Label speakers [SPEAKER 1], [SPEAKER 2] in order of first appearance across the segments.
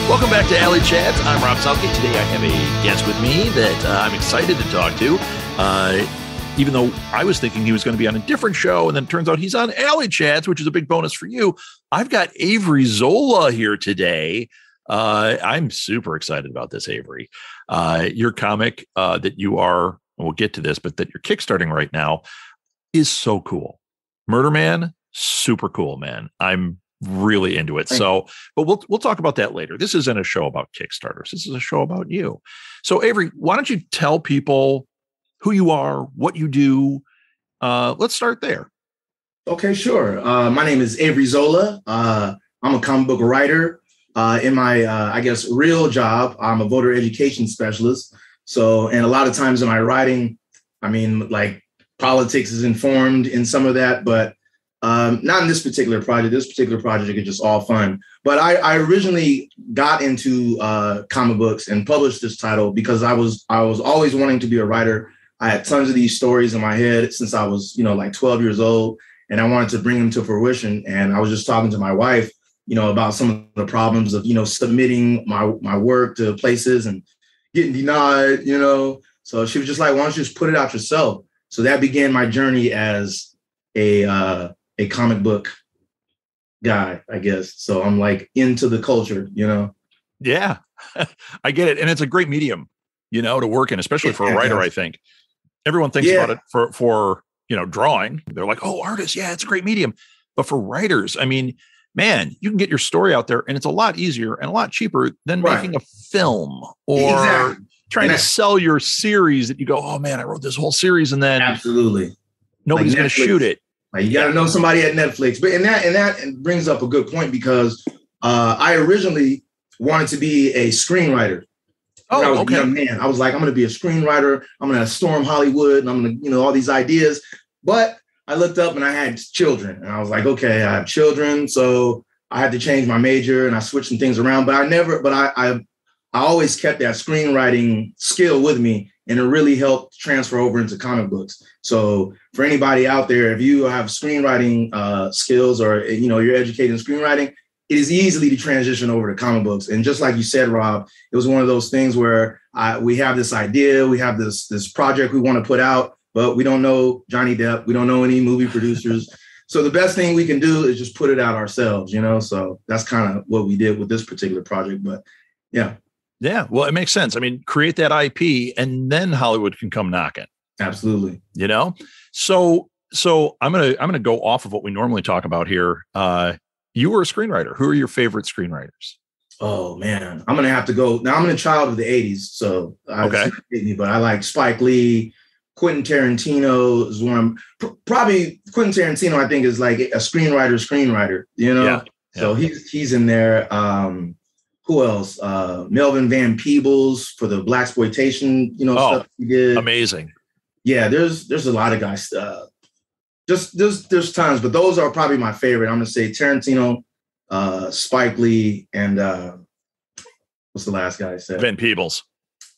[SPEAKER 1] Welcome back to Alley Chats. I'm Rob Southgate. Today I have a guest with me that I'm excited to talk to. Even though I was thinking he was going to be on a different show, and then it turns out he's on Alley Chats, which is a big bonus for you. I've got Avery Zola here today. I'm super excited about this, Avery. Your comic that you are, we'll get to this, but that you're kickstarting right now is so cool. Murder Man, super cool, man. I'm really into it. So, but we'll talk about that later. This isn't a show about Kickstarters. This is a show about you. So, Avery, why don't you tell people who you are, what you do? Let's start there.
[SPEAKER 2] Okay, sure. My name is Avery Zola. I'm a comic book writer. In my, I guess, real job, I'm a voter education specialist. So, and a lot of times in my writing, I mean, like politics is informed in some of that, but not in this particular project. This particular project is just all fun. But I originally got into comic books and published this title because I was always wanting to be a writer. I had tons of these stories in my head since I was, like 12 years old, and I wanted to bring them to fruition. And I was just talking to my wife, about some of the problems of, submitting my work to places and getting denied, So she was just like, why don't you just put it out yourself? So that began my journey as a comic book guy, I guess. So I'm like into the culture,
[SPEAKER 1] Yeah, I get it. And it's a great medium, to work in, especially for a writer, I think. Everyone thinks about it for drawing. They're like, oh, artists. Yeah, it's a great medium. But for writers, I mean, man, you can get your story out there and it's a lot easier and a lot cheaper than making a film or trying to sell your series that you go, oh man, I wrote this whole series and then
[SPEAKER 2] absolutely
[SPEAKER 1] nobody's going to shoot it.
[SPEAKER 2] Like you got to know somebody at Netflix. But and that brings up a good point because I originally wanted to be a screenwriter. When I was a young man, I was like, I'm going to be a screenwriter. I'm going to storm Hollywood and I'm going to, all these ideas. But I looked up and I had children and I was like, okay, I have children. So I had to change my major and I switched some things around, but I always kept that screenwriting skill with me and it really helped transfer over into comic books. So for anybody out there, if you have screenwriting skills or, you're educated in screenwriting, it is easily to transition over to comic books. And just like you said, Rob, it was one of those things where we have this idea, we have this project we want to put out, but we don't know Johnny Depp. We don't know any movie producers. So the best thing we can do is just put it out ourselves, So that's kind of what we did with this particular project. But yeah.
[SPEAKER 1] Yeah. Well, it makes sense. I mean, create that IP and then Hollywood can come knocking.
[SPEAKER 2] Absolutely.
[SPEAKER 1] So I'm going to go off of what we normally talk about here. You were a screenwriter. Who are your favorite screenwriters?
[SPEAKER 2] Oh man, I'm going to have to go. Now I'm a child of the 80s. So but I like Spike Lee. Quentin Tarantino is one. Probably Quentin Tarantino, I think, is like a screenwriter. Yeah. So he's in there. Who else? Melvin Van Peebles for the blaxploitation, stuff he did.
[SPEAKER 1] Amazing.
[SPEAKER 2] Yeah, there's a lot of guys. There's tons, but those are probably my favorite. I'm gonna say Tarantino, Spike Lee, and what's the last guy I said?
[SPEAKER 1] Van Peebles.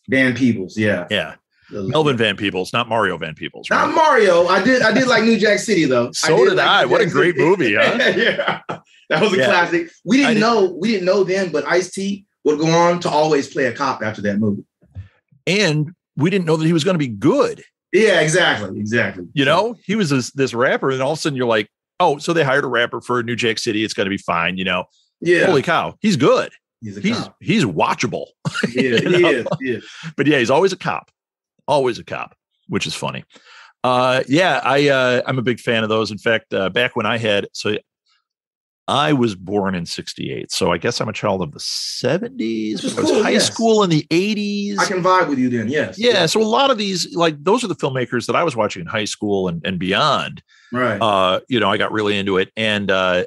[SPEAKER 2] Van Peebles, yeah.
[SPEAKER 1] Yeah. Melvin Van Peebles, not Mario Van Peebles. Right?
[SPEAKER 2] Not Mario. I did like New Jack City though.
[SPEAKER 1] So did I. What a great movie, huh?
[SPEAKER 2] Yeah. That was a classic. We didn't know then, but Ice-T would go on to always play a cop after that movie.
[SPEAKER 1] And we didn't know that he was going to be good.
[SPEAKER 2] Yeah, exactly.
[SPEAKER 1] He was this rapper, and all of a sudden you're like, oh, so they hired a rapper for New Jack City. It's going to be fine, Yeah. Holy cow, he's good. He's watchable.
[SPEAKER 2] Yeah, he is.
[SPEAKER 1] But yeah, he's always a cop, which is funny. I'm a big fan of those. In fact, back when I was born in 68, so I guess I'm a child of the 70s. I was high school in the 80s.
[SPEAKER 2] I can vibe with you then, yes.
[SPEAKER 1] Yeah, so a lot of these, those are the filmmakers that I was watching in high school and beyond.
[SPEAKER 2] Right.
[SPEAKER 1] I got really into it, and I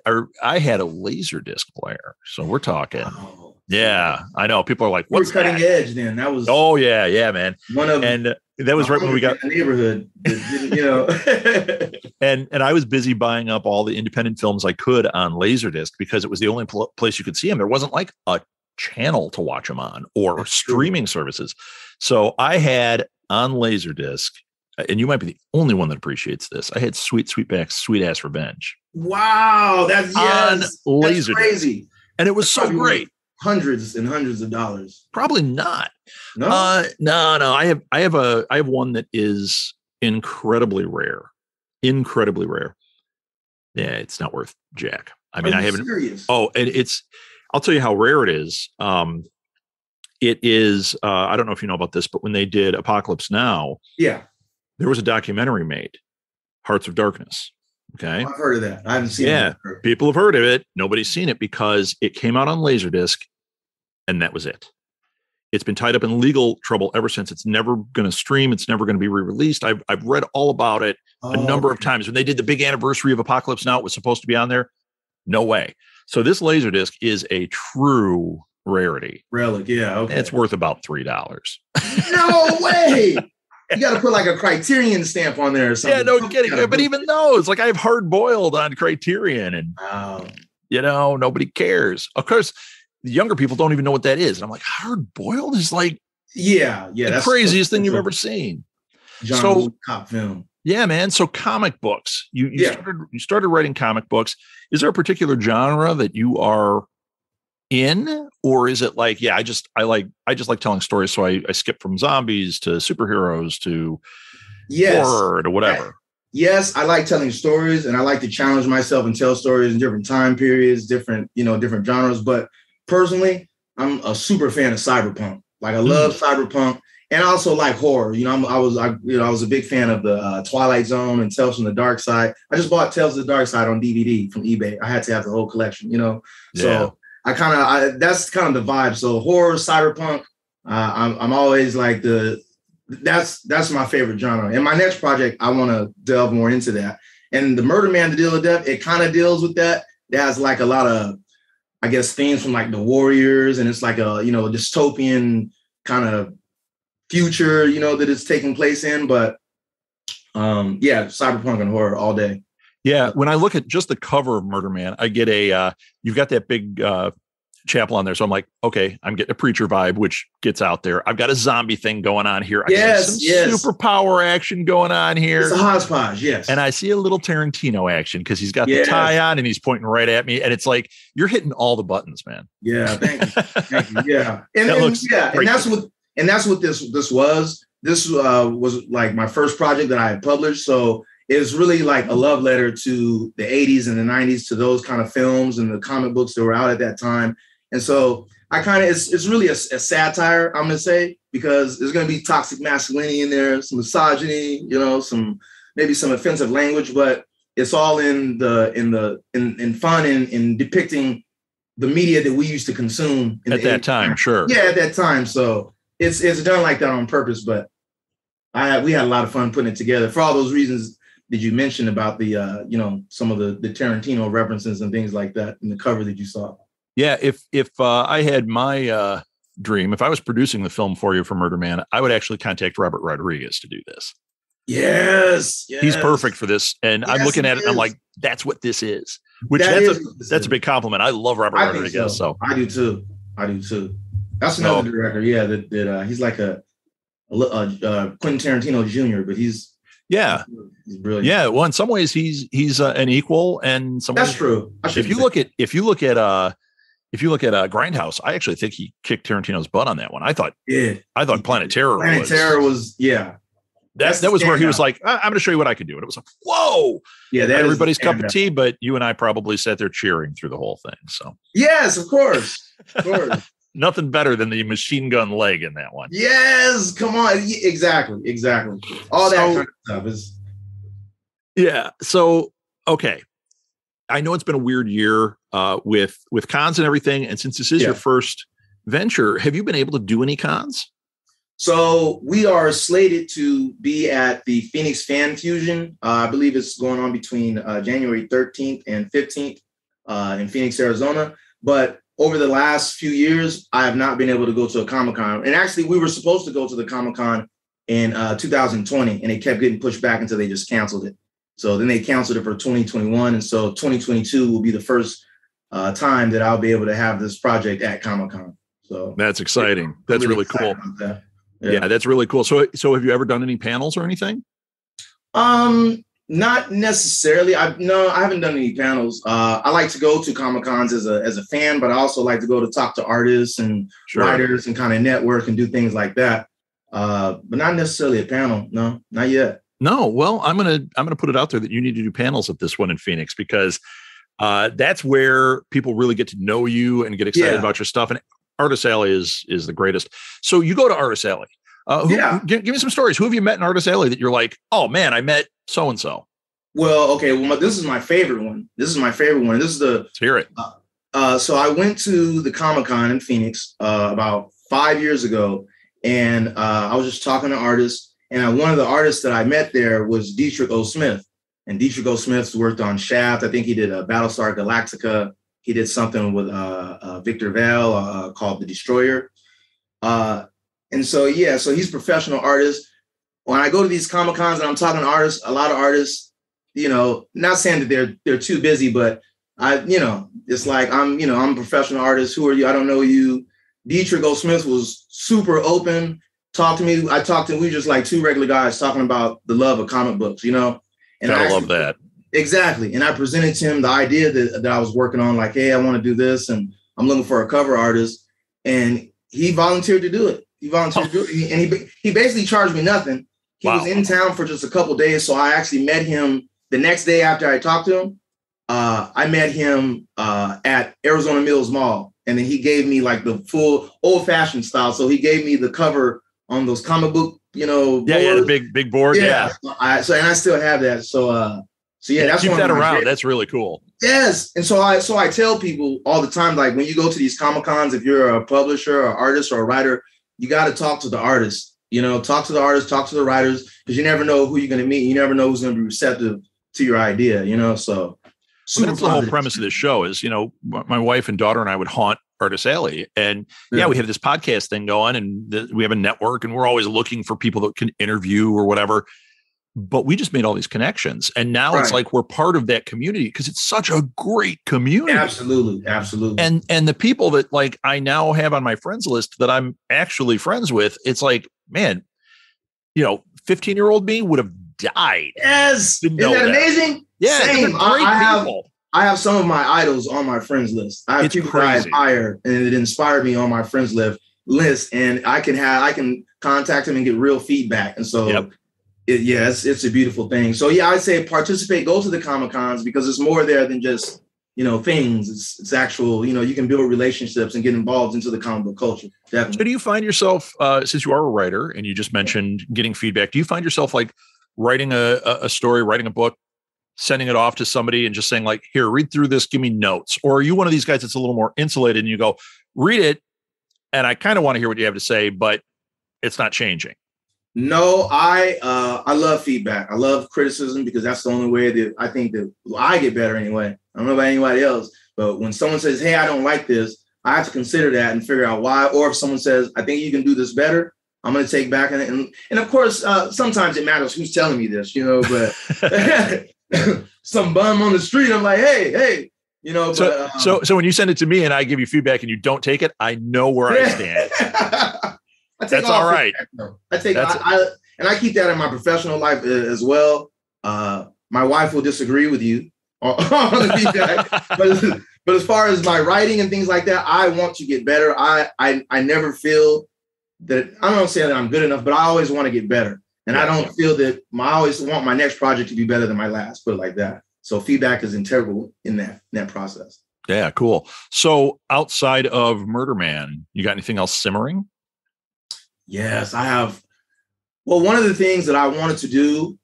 [SPEAKER 1] had a Laserdisc player. So we're talking. Oh, yeah, I know. People are like, "What's
[SPEAKER 2] cutting edge?" Then that was.
[SPEAKER 1] Oh yeah, man. That was right when we got
[SPEAKER 2] the neighborhood,
[SPEAKER 1] and I was busy buying up all the independent films I could on Laserdisc because it was the only place you could see them. There wasn't like a channel to watch them on or streaming services. So I had on Laserdisc, and you might be the only one that appreciates this. I had Sweetback's Sweet Ass Revenge.
[SPEAKER 2] Wow, that's
[SPEAKER 1] crazy, and it was so great.
[SPEAKER 2] Hundreds and hundreds of dollars.
[SPEAKER 1] Probably not.
[SPEAKER 2] No,
[SPEAKER 1] no. I have one that is incredibly rare. Incredibly rare. Yeah, it's not worth jack. I mean, I haven't.
[SPEAKER 2] Serious?
[SPEAKER 1] Oh, and I'll tell you how rare it is. It is. I don't know if you know about this, but when they did Apocalypse Now,
[SPEAKER 2] yeah,
[SPEAKER 1] there was a documentary made, Hearts of Darkness. Okay,
[SPEAKER 2] I've heard of that. I haven't seen it.
[SPEAKER 1] Yeah, people have heard of it. Nobody's seen it because it came out on Laserdisc, and that was it. It's been tied up in legal trouble ever since. It's never going to stream. It's never going to be re-released. I've read all about it a number of times. When they did the big anniversary of Apocalypse Now, it was supposed to be on there. No way. So this Laserdisc is a true rarity.
[SPEAKER 2] Relic, yeah. Okay.
[SPEAKER 1] It's worth about $3.
[SPEAKER 2] No way. You got to put like a Criterion stamp on there or something.
[SPEAKER 1] Yeah, no kidding. But even those, like I have Hard Boiled on Criterion, and nobody cares. Of course, the younger people don't even know what that is. And I'm like, Hard Boiled is like,
[SPEAKER 2] the
[SPEAKER 1] craziest thing you've ever seen.
[SPEAKER 2] John Woo cop film.
[SPEAKER 1] Yeah, man. So comic books. You started writing comic books. Is there a particular genre that you are in, or is it like, I just like telling stories, so I skip from zombies to superheroes to horror to whatever?
[SPEAKER 2] Yes, I like telling stories, and I like to challenge myself and tell stories in different time periods, different genres. But personally, I'm a super fan of cyberpunk. Like I love cyberpunk. And I also like horror. I was a big fan of the Twilight Zone and Tales from the Dark Side. I just bought Tales of the Dark Side on DVD from eBay. I had to have the whole collection, So that's kind of the vibe. So horror, cyberpunk. I'm always like that's my favorite genre. And my next project, I want to delve more into that. And the Murder Man, The Deal of Death, it kind of deals with that. It has like a lot of, I guess, themes from like the Warriors, and it's like a dystopian kind of future, that it's taking place in, but cyberpunk and horror all day.
[SPEAKER 1] Yeah, when I look at just the cover of Murder Man, I get you've got that big chapel on there, so I'm like, okay, I'm getting a preacher vibe, which gets out there. I've got a zombie thing going on here. I got some superpower action going on here.
[SPEAKER 2] It's a hodgepodge, yes.
[SPEAKER 1] And I see a little Tarantino action because he's got the tie on and he's pointing right at me, and it's like you're hitting all the buttons, man.
[SPEAKER 2] Yeah, thank you. Yeah, and that's what this was. This was like my first project that I had published. So it's really like a love letter to the 80s and the 90s, to those kind of films and the comic books that were out at that time. And so it's really a satire, I'm going to say, because there's going to be toxic masculinity in there, some misogyny, maybe some offensive language, but it's all in fun and in depicting the media that we used to consume
[SPEAKER 1] at that time. Sure.
[SPEAKER 2] Yeah, at that time. So it's done like that on purpose, but we had a lot of fun putting it together for all those reasons that you mentioned about the some of the Tarantino references and things like that in the cover that you saw.
[SPEAKER 1] Yeah, if I had my dream, if I was producing the film for you for Murder Man, I would actually contact Robert Rodriguez to do this.
[SPEAKER 2] Yes.
[SPEAKER 1] He's perfect for this, and I'm looking at it and I'm like, that's what this is. Which that's a big compliment. I love Robert Rodriguez. So I do too.
[SPEAKER 2] That's another director, that he's like a Quentin Tarantino Jr., but he's brilliant. Yeah, well, in some ways he's an equal, and some that's true.
[SPEAKER 1] If you look at Grindhouse, I actually think he kicked Tarantino's butt on that one. I thought Planet Terror
[SPEAKER 2] was
[SPEAKER 1] that was where he was like, I'm going to show you what I can do, and it was like, whoa,
[SPEAKER 2] yeah,
[SPEAKER 1] that everybody's cup of tea. But you and I probably sat there cheering through the whole thing. So
[SPEAKER 2] yes, of course.
[SPEAKER 1] Nothing better than the machine gun leg in that one.
[SPEAKER 2] Yes, come on. Exactly. All that kind of stuff is.
[SPEAKER 1] Yeah. So, okay. I know it's been a weird year with cons and everything. And since this is your first venture, have you been able to do any cons?
[SPEAKER 2] So we are slated to be at the Phoenix Fan Fusion. I believe it's going on between January 13th and 15th in Phoenix, Arizona. But over the last few years, I have not been able to go to a Comic-Con. And actually, we were supposed to go to the Comic-Con in 2020, and it kept getting pushed back until they just canceled it. So then they canceled it for 2021. And so 2022 will be the first time that I'll be able to have this project at Comic-Con. So
[SPEAKER 1] that's exciting. That's really cool.
[SPEAKER 2] That.
[SPEAKER 1] Yeah, that's really cool. So have you ever done any panels or anything?
[SPEAKER 2] Not necessarily. I haven't done any panels. I like to go to Comic-Cons as a fan, but I also like to go to talk to artists and writers and kind of network and do things like that. But not necessarily a panel. No, not yet.
[SPEAKER 1] No. Well, I'm gonna put it out there that you need to do panels at this one in Phoenix, because that's where people really get to know you and get excited about your stuff. And Artist Alley is the greatest. So you go to Artist Alley. Give me some stories. Who have you met in Artist Alley that you're like, oh man, I met so-and-so?
[SPEAKER 2] Well, okay. Well, this is my favorite one. This is
[SPEAKER 1] Let's hear it.
[SPEAKER 2] So I went to the Comic-Con in Phoenix about 5 years ago, and I was just talking to artists. And one of the artists that I met there was Dietrich O. Smith. And Dietrich O. Smith's worked on Shaft. I think he did Battlestar Galactica. He did something with Victor Vale called The Destroyer. And so he's a professional artist. When I go to these Comic-Cons and I'm talking to artists, a lot of artists, not saying that they're too busy, but it's like I'm a professional artist. Who are you? I don't know you. Dietrich O. Smith was super open. Talked to me. We were just like two regular guys talking about the love of comic books, And
[SPEAKER 1] I love that.
[SPEAKER 2] Exactly. And I presented to him the idea that I was working on, like, hey, I want to do this and I'm looking for a cover artist. And he volunteered to do it. And he basically charged me nothing. He was in town for just a couple of days. So I actually met him the next day after I talked to him. I met him at Arizona Mills Mall. And then he gave me like the full old fashioned style. So he gave me the cover on those comic book, boards.
[SPEAKER 1] The big board. Yeah.
[SPEAKER 2] I still have that. So that's
[SPEAKER 1] keep that around. That's really cool.
[SPEAKER 2] Yes. And so I tell people all the time, like when you go to these Comic-Cons, if you're a publisher or artist or a writer, you got to talk to the artists, talk to the artists, talk to the writers, because you never know who you're going to meet. You never know who's going to be receptive to your idea, so.
[SPEAKER 1] That's the whole premise of this show is, my wife and daughter and I would haunt Artist Alley, and we have this podcast thing going, and we have a network, and we're always looking for people that can interview or whatever. But we just made all these connections, and now it's like we're part of that community because it's such a great community.
[SPEAKER 2] Absolutely.
[SPEAKER 1] And the people that like I now have on my friends list that I'm actually friends with, it's like, man, 15-year-old me would have died.
[SPEAKER 2] Yes, isn't that amazing?
[SPEAKER 1] Yeah,
[SPEAKER 2] same. I have some of my idols on my friends list. I have people that I admire and it inspired me on my friends list, and I can contact them and get real feedback. And so, it's a beautiful thing. So I'd say participate, go to the Comic-Cons because it's more there than just things. It's actual. You can build relationships and get involved into the comic book culture. Definitely.
[SPEAKER 1] So do you find yourself, since you are a writer and you just mentioned getting feedback, do you find yourself like writing a story, writing a book, sending it off to somebody and just saying like, here, read through this, give me notes? Or are you one of these guys that's a little more insulated and you go, read it, and I kind of want to hear what you have to say, but it's not changing?
[SPEAKER 2] No, I love feedback. I love criticism because that's the only way that I think that I get better anyway. I don't know about anybody else, but when someone says, hey, I don't like this, I have to consider that and figure out why. Or if someone says, I think you can do this better, I'm going to take back. And of course, sometimes it matters who's telling me this, but some bum on the street, I'm like, hey,
[SPEAKER 1] So when you send it to me and I give you feedback and you don't take it, I know where I stand. That's all right.
[SPEAKER 2] I keep that in my professional life as well. My wife will disagree with you on the feedback, but as far as my writing and things like that, I want to get better. I never feel that I don't say that I'm good enough, but I always want to get better. And I don't feel that I always want my next project to be better than my last, put it like that. So feedback is integral in that process.
[SPEAKER 1] Yeah, cool. So outside of Murder Man, you got anything else simmering?
[SPEAKER 2] Yes, I have. Well, one of the things that I wanted to do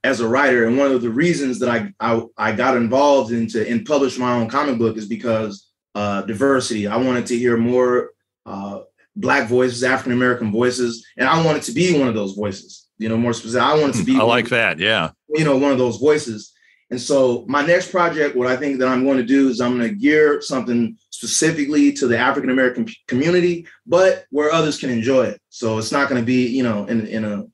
[SPEAKER 2] as a writer, and one of the reasons that I got involved and published my own comic book is because diversity. I wanted to hear more Black voices, African-American voices, and I wanted to be one of those voices. More specific. I wanted to be.
[SPEAKER 1] I like that. Yeah.
[SPEAKER 2] One of those voices. And so my next project, what I think that I'm going to do is I'm going to gear something specifically to the African-American community, but where others can enjoy it. So it's not going to be, in a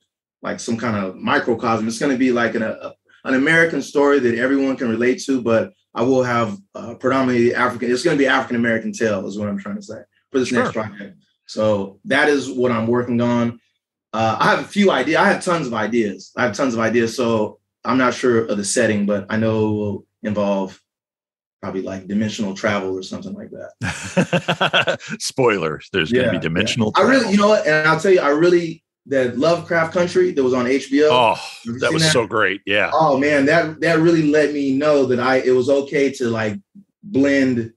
[SPEAKER 2] like some kind of microcosm. It's going to be like an American story that everyone can relate to, but I will have predominantly African. It's going to be African-American tale is what I'm trying to say. for this next project. So that is what I'm working on. I have a few ideas. I have tons of ideas. So I'm not sure of the setting, but I know it will involve probably like dimensional travel or something like that.
[SPEAKER 1] Spoilers. There's going to be dimensional travel.
[SPEAKER 2] I really, you know what? And I'll tell you, that Lovecraft Country that was on HBO.
[SPEAKER 1] Oh, that was so great. Yeah.
[SPEAKER 2] Oh man, that really let me know that it was okay to like blend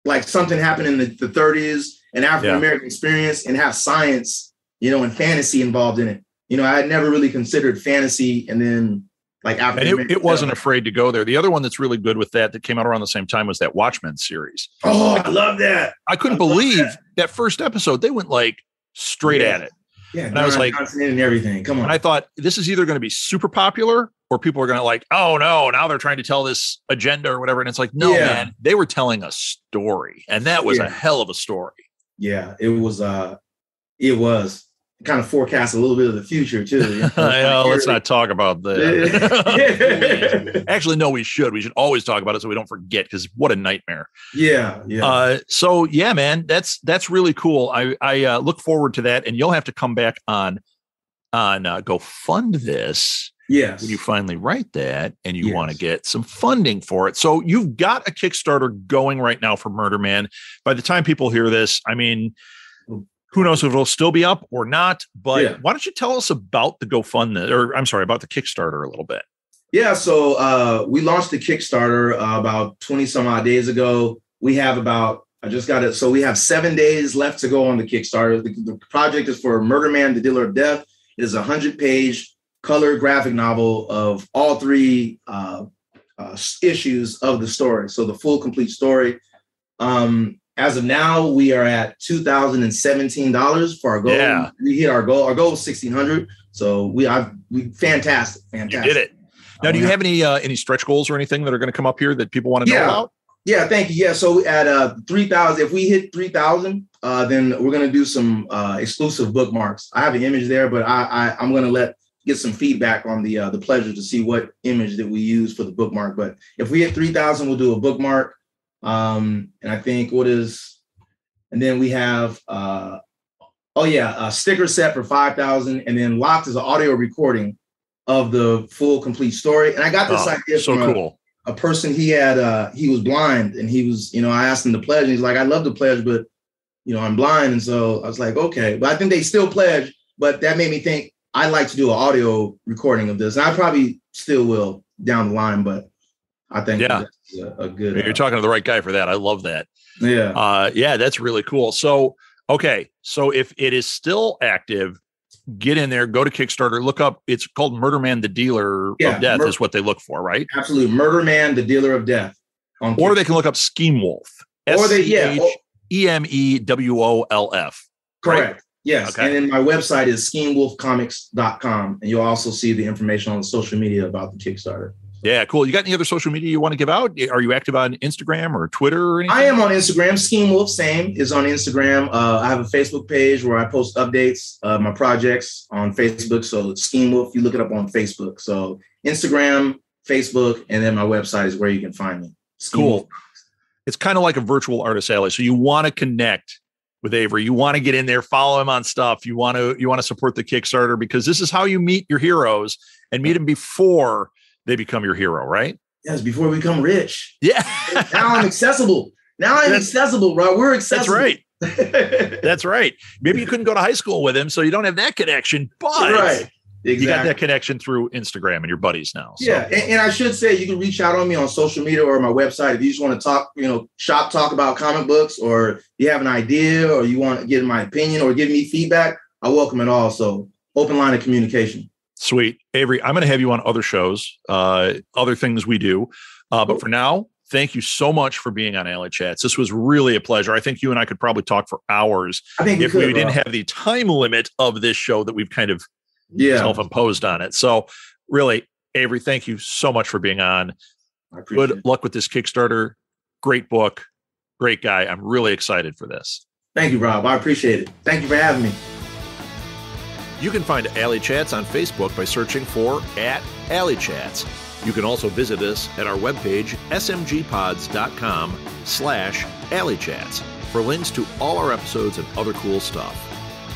[SPEAKER 2] like something happened in the 30s, an African-American experience, and have science, and fantasy involved in it. I had never really considered fantasy, and then like African-American.
[SPEAKER 1] And it wasn't afraid to go there. The other one that's really good with that came out around the same time was that Watchmen series.
[SPEAKER 2] Oh, I love that.
[SPEAKER 1] I couldn't believe that first episode. They went like straight at it.
[SPEAKER 2] Yeah,
[SPEAKER 1] and I was like,
[SPEAKER 2] and everything. Come on.
[SPEAKER 1] And I thought this is either going to be super popular or people are going to like, oh no, now they're trying to tell this agenda or whatever. And it's like, no, man, they were telling a story, and that was a hell of a story.
[SPEAKER 2] Yeah, it was. It was kind of forecast a little bit of the future too.
[SPEAKER 1] Let's not talk about that. Actually, no, we should. We should always talk about it so we don't forget, because what a nightmare.
[SPEAKER 2] Yeah.
[SPEAKER 1] So yeah, man, that's really cool. I look forward to that, and you'll have to come back on Go Fund This.
[SPEAKER 2] Yes.
[SPEAKER 1] When you finally write that and you want to get some funding for it. So you've got a Kickstarter going right now for Murder Man. By the time people hear this, I mean, who knows if it'll still be up or not, but why don't you tell us about the GoFundMe, or I'm sorry, about the Kickstarter a little bit?
[SPEAKER 2] Yeah. So we launched the Kickstarter about 20 some odd days ago. We have I just got it. So we have 7 days left to go on the Kickstarter. The project is for Murder Man, the Dealer of Death. It is a 100-page color graphic novel of all 3 issues of the story. So the full complete story. As of now, we are at $2,017 for our goal.
[SPEAKER 1] Yeah.
[SPEAKER 2] We hit our goal. Our goal is $1,600. So we fantastic.
[SPEAKER 1] You did it. Now, do you have any stretch goals or anything that are going to come up here that people want to know about?
[SPEAKER 2] Yeah, thank you. Yeah, so at 3,000, if we hit 3,000, then we're going to do some exclusive bookmarks. I have an image there, but I'm going to get some feedback on the pleasure to see what image that we use for the bookmark. But if we hit 3,000, we'll do a bookmark. And I think and then we have a sticker set for 5,000, and then Locked is an audio recording of the full complete story. And I got this idea from a person. He was blind, and he was, I asked him to pledge, and he's like, I love to pledge, but I'm blind. And so I was like, okay, but I think they still pledge, but that made me think I'd like to do an audio recording of this. And I probably still will down the line, but I think that's a good.
[SPEAKER 1] You're talking to the right guy for that. I love that.
[SPEAKER 2] Yeah.
[SPEAKER 1] That's really cool. So, okay. So if it is still active, get in there, go to Kickstarter, look up. It's called Murder Man, the Dealer of Death is what they look for, right?
[SPEAKER 2] Absolutely. Murder Man, the Dealer of Death.
[SPEAKER 1] Or they can look up Scheme Wolf. SCHEMEWOLF.
[SPEAKER 2] Correct.
[SPEAKER 1] Right?
[SPEAKER 2] Yes. Okay. And then my website is schemewolfcomics.com. And you'll also see the information on social media about the Kickstarter.
[SPEAKER 1] Yeah, cool. You got any other social media you want to give out? Are you active on Instagram or Twitter or anything?
[SPEAKER 2] I am on Instagram. Scheme Wolf, same, is on Instagram. I have a Facebook page where I post updates of my projects on Facebook. So it's Scheme Wolf. You look it up on Facebook. So Instagram, Facebook, and then my website is where you can find me.
[SPEAKER 1] Cool. It's kind of like a virtual artist alley. So you want to connect with Avery. You want to get in there, follow him on stuff. You want to support the Kickstarter, because this is how you meet your heroes and meet them before they become your hero, right?
[SPEAKER 2] Yes, before we become rich.
[SPEAKER 1] Yeah.
[SPEAKER 2] Now I'm accessible. Accessible, bro. We're accessible.
[SPEAKER 1] That's right. That's right. Maybe you couldn't go to high school with him, so you don't have that connection, but you got that connection through Instagram and your buddies now. So.
[SPEAKER 2] Yeah. And I should say, you can reach out on me on social media or my website if you just want to talk, talk about comic books, or you have an idea, or you want to get my opinion or give me feedback. I welcome it all. So open line of communication.
[SPEAKER 1] Sweet. Avery, I'm going to have you on other shows, other things we do. But for now, thank you so much for being on Alley Chats. This was really a pleasure. I think you and I could probably talk for hours if we didn't have the time limit of this show that we've kind of self-imposed on it. So really, Avery, thank you so much for being on. Good luck with this Kickstarter. Great book. Great guy. I'm really excited for this.
[SPEAKER 2] Thank you, Rob. I appreciate it. Thank you for having me.
[SPEAKER 1] You can find Alley Chats on Facebook by searching for @AlleyChats. You can also visit us at our webpage, smgpods.com/ Alley Chats for links to all our episodes and other cool stuff.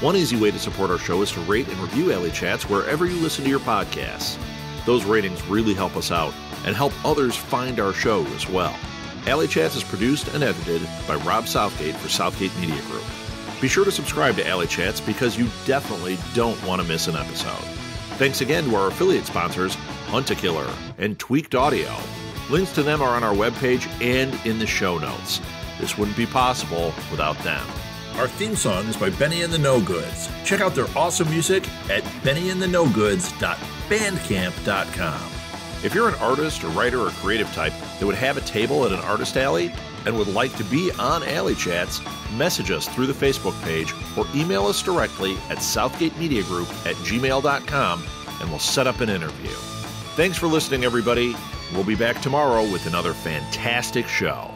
[SPEAKER 1] One easy way to support our show is to rate and review Alley Chats wherever you listen to your podcasts. Those ratings really help us out and help others find our show as well. Alley Chats is produced and edited by Rob Southgate for Southgate Media Group. Be sure to subscribe to Alley Chats because you definitely don't want to miss an episode. Thanks again to our affiliate sponsors, Hunt-A-Killer and Tweaked Audio. Links to them are on our webpage and in the show notes. This wouldn't be possible without them. Our theme song is by Benny and the No Goods. Check out their awesome music at bennyandthenogoods.bandcamp.com. If you're an artist or writer or creative type that would have a table at an artist alley and would like to be on Alley Chats, message us through the Facebook page or email us directly at southgatemediagroup@gmail.com and we'll set up an interview. Thanks for listening, everybody. We'll be back tomorrow with another fantastic show.